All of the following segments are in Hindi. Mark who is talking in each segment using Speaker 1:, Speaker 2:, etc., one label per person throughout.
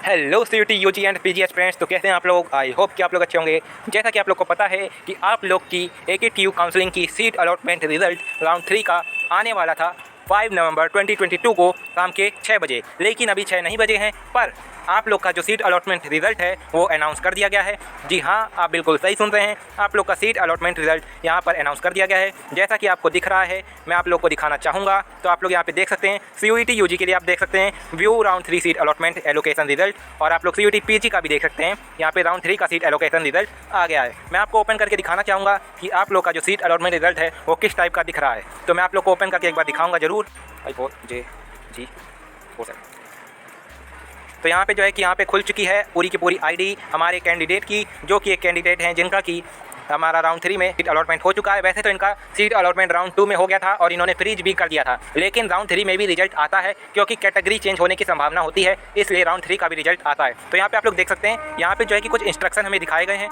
Speaker 1: Hello CUET UG and PGs friends. तो कैसे हैं आप लोग? आई होप कि आप लोग अच्छे होंगे। जैसा कि आप लोग को पता है कि आप लोग की AKTU काउंसलिंग की सीट अलॉटमेंट रिजल्ट राउंड 3 का आने वाला था 5 नवंबर 2022 को शाम के 6 बजे, लेकिन अभी 6 नहीं बजे हैं। पर आप लोग का जो सीट अलॉटमेंट रिजल्ट है वो अनाउंस कर दिया गया है। जी हाँ, आप बिल्कुल सही सुन रहे हैं, आप लोग का सीट अलॉटमेंट रिजल्ट यहाँ पर अनाउंस कर दिया गया है। जैसा कि आपको दिख रहा है, मैं आप लोग को दिखाना चाहूँगा। तो आप लोग यहाँ पे देख सकते हैं CUET यूजी के लिए आप देख सकते हैं view round 3 seat allotment allocation result, और आप लोग CUET पीजी का भी देख सकते हैं। यहाँ पे राउंड 3 का सीट एलोकेशन रिजल्ट आ गया है। मैं आपको ओपन करके दिखाना चाहूँगा कि आप लोग का जो सीट अलॉटमेंट रिजल्ट है वो किस टाइप का दिख रहा है। तो मैं आप लोग को ओपन करके एक बार दिखाऊँगा जरूर। I4JG4। तो यहाँ पे जो है कि यहाँ पे खुल चुकी है पूरी की पूरी आईडी हमारे कैंडिडेट की, जो कि एक कैंडिडेट हैं जिनका कि हमारा राउंड 3 में सीट अलॉटमेंट हो चुका है। वैसे तो इनका सीट अलॉटमेंट राउंड 2 में हो गया था और इन्होंने फ्रीज भी कर दिया था, लेकिन राउंड 3 में भी रिजल्ट आता है क्योंकि कैटेगरी चेंज होने की संभावना होती है, इसलिए राउंड 3 का भी रिजल्ट आता है। तो यहाँ पे आप लोग देख सकते हैं, यहाँ पे जो है कि कुछ इंस्ट्रक्शन हमें दिखाए गए हैं,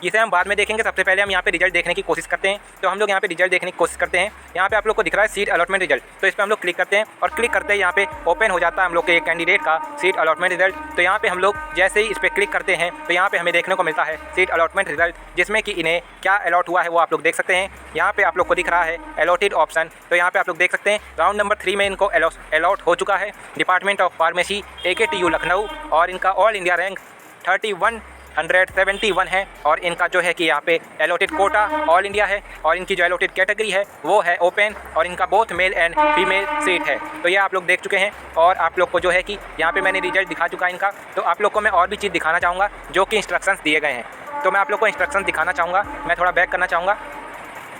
Speaker 1: इसे हम बाद में देखेंगे। सबसे पहले हम यहाँ पे रिजल्ट देखने की कोशिश करते हैं। तो हम लोग यहाँ पे रिजल्ट देखने की कोशिश करते हैं। यहाँ पे आप लोग को दिख रहा है सीट अलॉटमेंट रिजल्ट, तो इस पर हम लोग क्लिक करते हैं और क्लिक करते हैं यहाँ पे ओपन हो जाता है हम लोग के कैंडिडेट का सीट अलॉटमेंट रिजल्ट। तो यहाँ पे हम लोग जैसे ही इस पर क्लिक करते हैं तो यहाँ पे हमें देखने को मिलता है सीट अलॉटमेंट रिजल्ट, जिसमें कि इन्हें क्या अलॉट हुआ है वो आप लोग देख सकते हैं। यहाँ पे आप लोग को दिख रहा है अलॉटेड ऑप्शन। तो यहाँ पे आप लोग देख सकते हैं राउंड नंबर 3 में इनको अलॉट हो चुका है department of pharmacy AKTU Lucknow, और इनका ऑल इंडिया रैंक 3171 है। और इनका जो है कि यहाँ पे अलॉटेड कोटा ऑल इंडिया है, और इनकी जो अलॉटेड कैटेगरी है वो है ओपन, और इनका both male and female seat है। तो ये आप लोग देख चुके हैं, और आप लोग को जो है कि यहाँ पे मैंने रिजल्ट दिखा चुका है इनका। तो आप लोग को मैं और भी चीज़ दिखाना चाहूँगा जो कि इंस्ट्रक्शंस दिए गए हैं। तो मैं आप लोग को इंस्ट्रक्शंस दिखाना चाहूँगा। मैं थोड़ा बैक करना चाहूँगा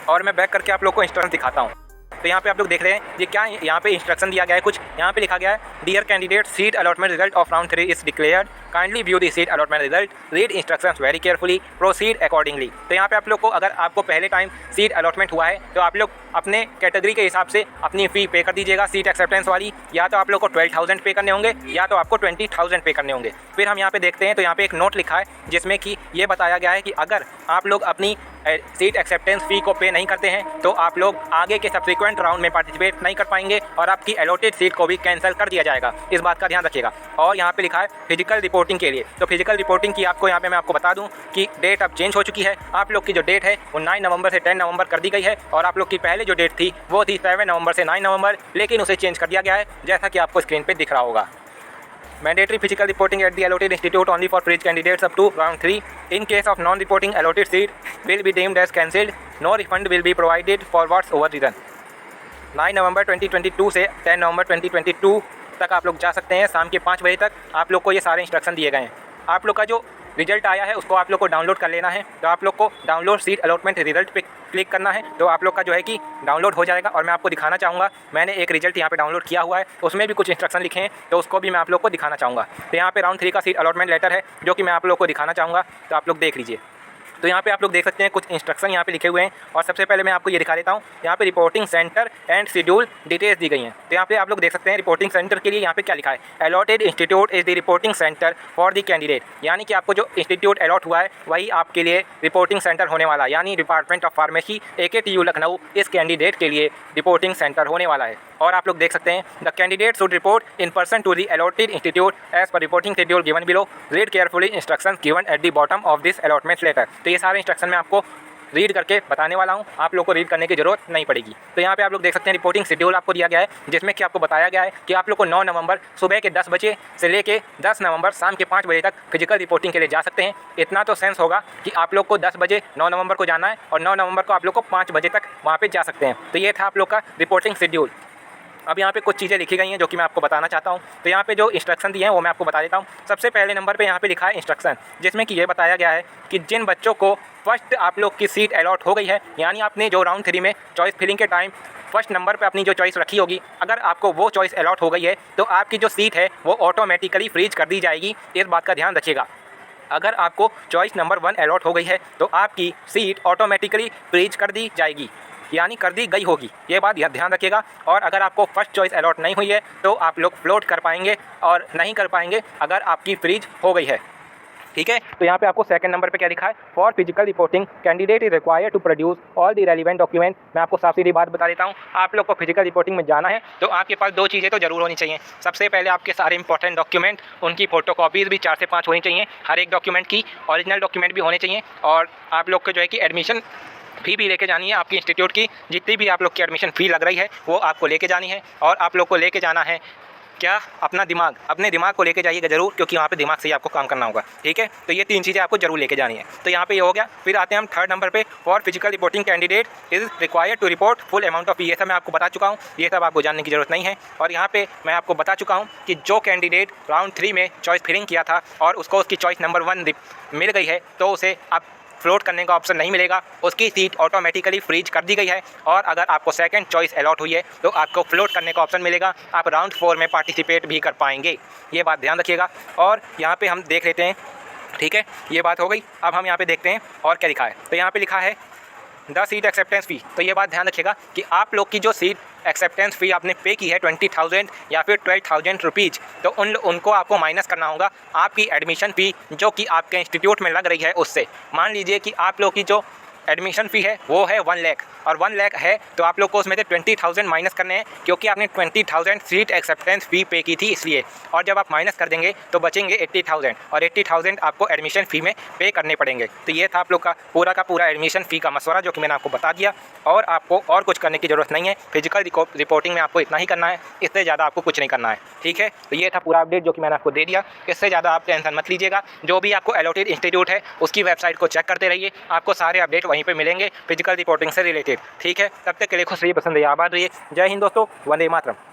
Speaker 1: और मैं बैक करके आप लोग को इंस्ट्रक्शन दिखाता हूँ। तो यहाँ पे आप लोग देख रहे हैं ये क्या यहाँ पे इंस्ट्रक्शन दिया गया है। कुछ यहाँ पे लिखा गया है, dear candidate, seat allotment result of round 3 is declared, kindly view the seat allotment result, read instructions very carefully, proceed accordingly. तो यहाँ पे आप लोग को, अगर आपको पहले टाइम सीट अलॉटमेंट हुआ है तो आप लोग अपने कैटेगरी के हिसाब से अपनी फ़ी पे कर दीजिएगा सीट एक्सेप्टेंस वाली। या तो आप लोग को 12,000 पे करने होंगे या तो आपको 20,000 पे करने होंगे। फिर हम यहाँ पे देखते हैं तो यहाँ पे एक नोट लिखा है जिसमें कि ये बताया गया है कि अगर आप लोग अपनी सीट एक्सेप्टेंस फ़ी को पे नहीं करते हैं तो आप लोग आगे के सब्सिक्वेंट राउंड में पार्टिसिपेट नहीं कर पाएंगे और आपकी अलॉटेड सीट को भी कैंसिल कर दिया जाएगा। इस बात का ध्यान रखिएगा। और यहाँ पे लिखा है फिजिकल रिपोर्टिंग के लिए। तो फिजिकल रिपोर्टिंग की आपको यहाँ पे मैं आपको बता दूँ कि डेट अब चेंज हो चुकी है। आप लोग की जो डेट है वो 9 नवंबर से 10 नवंबर कर दी गई है, और आप लोग की पहले जो डेट थी वो थी 7 नवंबर से 9 नवंबर, लेकिन उसे चेंज कर दिया गया है जैसा कि आपको स्क्रीन पर दिख रहा होगा। Mandatory physical reporting at the allotted institute only for fringe candidates up to round 3. In case of non-reporting, allotted seat will be deemed as cancelled. No refund will be provided for whatsoever reason. 9 नवंबर 2022 से 10 नवंबर 2022 तक आप लोग जा सकते हैं। शाम के 5 बजे तक आप लोग को ये सारे इंस्ट्रक्शन दिए गए हैं। आप लोग का जो रिजल्ट आया है उसको आप लोग को डाउनलोड कर लेना है। तो आप लोग को डाउनलोड सीट अलॉटमेंट रिजल्ट पे क्लिक करना है, तो आप लोग का जो है कि डाउनलोड हो जाएगा। और मैं आपको दिखाना चाहूँगा, मैंने एक रिजल्ट यहाँ पे डाउनलोड किया हुआ है, उसमें भी कुछ इंस्ट्रक्शन लिखे हैं, तो उसको भी मैं आप लोग को दिखाना चाहूँगा। तो यहाँ पे राउंड 3 का सीट अलॉटमेंट लेटर है जो कि मैं आप लोग को दिखाना चाहूँगा, तो आप लोग देख लीजिए। तो यहाँ पे आप लोग देख सकते हैं कुछ इंस्ट्रक्शन यहाँ पे लिखे हुए हैं, और सबसे पहले मैं आपको ये दिखा देता हूँ। यहाँ पे reporting centre and schedule details दी गई हैं। तो यहाँ पे आप लोग देख सकते हैं रिपोर्टिंग सेंटर के लिए यहाँ पे क्या लिखा है, allotted institute is the reporting centre for the candidate. यानी कि आपको जो इंस्टीट्यूट अलॉट हुआ है वही आपके लिए रिपोर्टिंग सेंटर होने वाला है, यानी department of pharmacy AKTU Lucknow इस कैंडिडेट के लिए रिपोर्टिंग सेंटर होने वाला है। और आप लोग देख सकते हैं the candidate should report in person to the allotted institute as per reporting schedule given below, read carefully instruction given at the bottom of this allotment letter. तो ये सारे इंस्ट्रक्शन मैं आपको रीड करके बताने वाला हूँ, आप लोग को रीड करने की जरूरत नहीं पड़ेगी। तो यहाँ पे आप लोग देख सकते हैं रिपोर्टिंग शेड्यूल आपको दिया गया है, जिसमें कि आपको बताया गया है कि आप लोग को 9 नवंबर सुबह के 10 बजे से लेके 10 नवंबर शाम के 5 बजे तक फिजिकल रिपोर्टिंग के लिए जा सकते हैं। इतना तो सेंस होगा कि आप लोग को 10 बजे 9 नवंबर को जाना है, और 9 नवंबर को आप लोग को 5 बजे तक वहाँ पर जा सकते हैं। तो ये था आप लोग का रिपोर्टिंग शेड्यूल। अब यहाँ पे कुछ चीज़ें लिखी गई हैं जो कि मैं आपको बताना चाहता हूँ। तो यहाँ पे जो इंस्ट्रक्शन दिए हैं वो मैं आपको बता देता हूँ। सबसे पहले नंबर पे यहाँ पे लिखा है इंस्ट्रक्शन, जिसमें कि ये बताया गया है कि जिन बच्चों को फर्स्ट आप लोग की सीट अलॉट हो गई है, यानी आपने जो राउंड 3 में चॉइस फिलिंग के टाइम फर्स्ट नंबर पे अपनी जो चॉइस रखी होगी, अगर आपको वो चॉइस अलॉट हो गई है तो आपकी जो सीट है वो ऑटोमेटिकली फ्रीज कर दी जाएगी। इस बात का ध्यान रखिएगा। अगर आपको चॉइस नंबर 1 अलॉट हो गई है तो आपकी सीट ऑटोमेटिकली फ्रीज कर दी जाएगी, यानी कर दी गई होगी। ये बात ध्यान रखिएगा। और अगर आपको फर्स्ट चॉइस अलॉट नहीं हुई है तो आप लोग फ्लोट कर पाएंगे और नहीं कर पाएंगे अगर आपकी फ्रीज हो गई है। ठीक है। तो यहाँ पे आपको सेकंड नंबर पे क्या लिखा है, for physical reporting candidate is required to produce all the relevant document. मैं आपको साफ सीधी बात बता देता हूँ, आप लोग को फिजिकल रिपोर्टिंग में जाना है तो आपके पास दो चीज़ें तो जरूर होनी चाहिए। सबसे पहले आपके सारे इंपॉर्टेंट डॉक्यूमेंट, उनकी फोटोकॉपीज़ भी 4 से 5 होनी चाहिए, हर एक डॉक्यूमेंट की ओरिजिनल डॉक्यूमेंट भी होने चाहिए। और आप लोग को जो है कि एडमिशन फ़ी भी लेके जानी है, आपकी इंस्टीट्यूट की जितनी भी आप लोग की एडमिशन फ़ी लग रही है वो आपको लेके जानी है। और आप लोग को लेके जाना है क्या, अपना दिमाग, अपने दिमाग को लेके जाइएगा जरूर, क्योंकि वहाँ पे दिमाग से ही आपको काम करना होगा। ठीक है, तो ये 3 चीज़ें आपको जरूर लेके जानी है। तो यहाँ पे ये हो गया। फिर आते हैं हम थर्ड नंबर पे, for physical reporting candidate is required to report full amount of fee. ये सब मैं आपको बता चुका हूँ, ये सब आपको जानने की जरूरत नहीं है। और यहाँ पे मैं आपको बता चुका हूँ कि जो कैंडिडेट राउंड 3 में चॉइस फिलिंग किया था और उसको उसकी चॉइस नंबर 1 मिल गई है तो उसे अब फ्लोट करने का ऑप्शन नहीं मिलेगा, उसकी सीट ऑटोमेटिकली फ्रीज कर दी गई है। और अगर आपको सेकंड चॉइस अलॉट हुई है तो आपको फ्लोट करने का ऑप्शन मिलेगा, आप राउंड 4 में पार्टिसिपेट भी कर पाएंगे। ये बात ध्यान रखिएगा। और यहाँ पे हम देख लेते हैं, ठीक है, ये बात हो गई। अब हम यहाँ पे देखते हैं और क्या लिखा है। तो यहाँ पे लिखा है द सीट एक्सेप्टेंस फ़ी। तो ये बात ध्यान रखिएगा कि आप लोग की जो सीट एक्सेप्टेंस फ़ी आपने पे की है 20,000 या फिर 12,000 रुपीज़, तो उनको आपको माइनस करना होगा आपकी एडमिशन फ़ी जो कि आपके इंस्टीट्यूट में लग रही है उससे। मान लीजिए कि आप लोग की जो एडमिशन फ़ी है वो है 1 लाख, और 1 लाख है तो आप लोग को उसमें से 20,000 माइनस करने हैं, क्योंकि आपने 20,000 सीट एक्सेप्टेंस फ़ी पे की थी इसलिए। और जब आप माइनस कर देंगे तो बचेंगे 80,000, और 80,000 आपको एडमिशन फ़ी में पे करने पड़ेंगे। तो ये था आप लोग का पूरा एडमिशन फ़ी का मशवरा जो कि मैंने आपको बता दिया। और आपको और कुछ करने की ज़रूरत नहीं है, फिजिकल रिपोर्टिंग में आपको इतना ही करना है, इससे ज़्यादा आपको कुछ नहीं करना है। ठीक है, तो ये था पूरा अपडेट जो कि मैंने आपको दे दिया। इससे ज़्यादा आप टेंशन मत लीजिएगा, जो भी आपको अलॉटेड इंस्टीट्यूट है उसकी वेबसाइट को चेक करते रहिए, आपको सारे अपडेट वहीं पे मिलेंगे फिजिकल रिपोर्टिंग से रिलेटेड। ठीक है, तब तक के लिए खुश रहिए, पसंद रहिए, आबाद रहिए। जय हिंद दोस्तों, वंदे मातरम।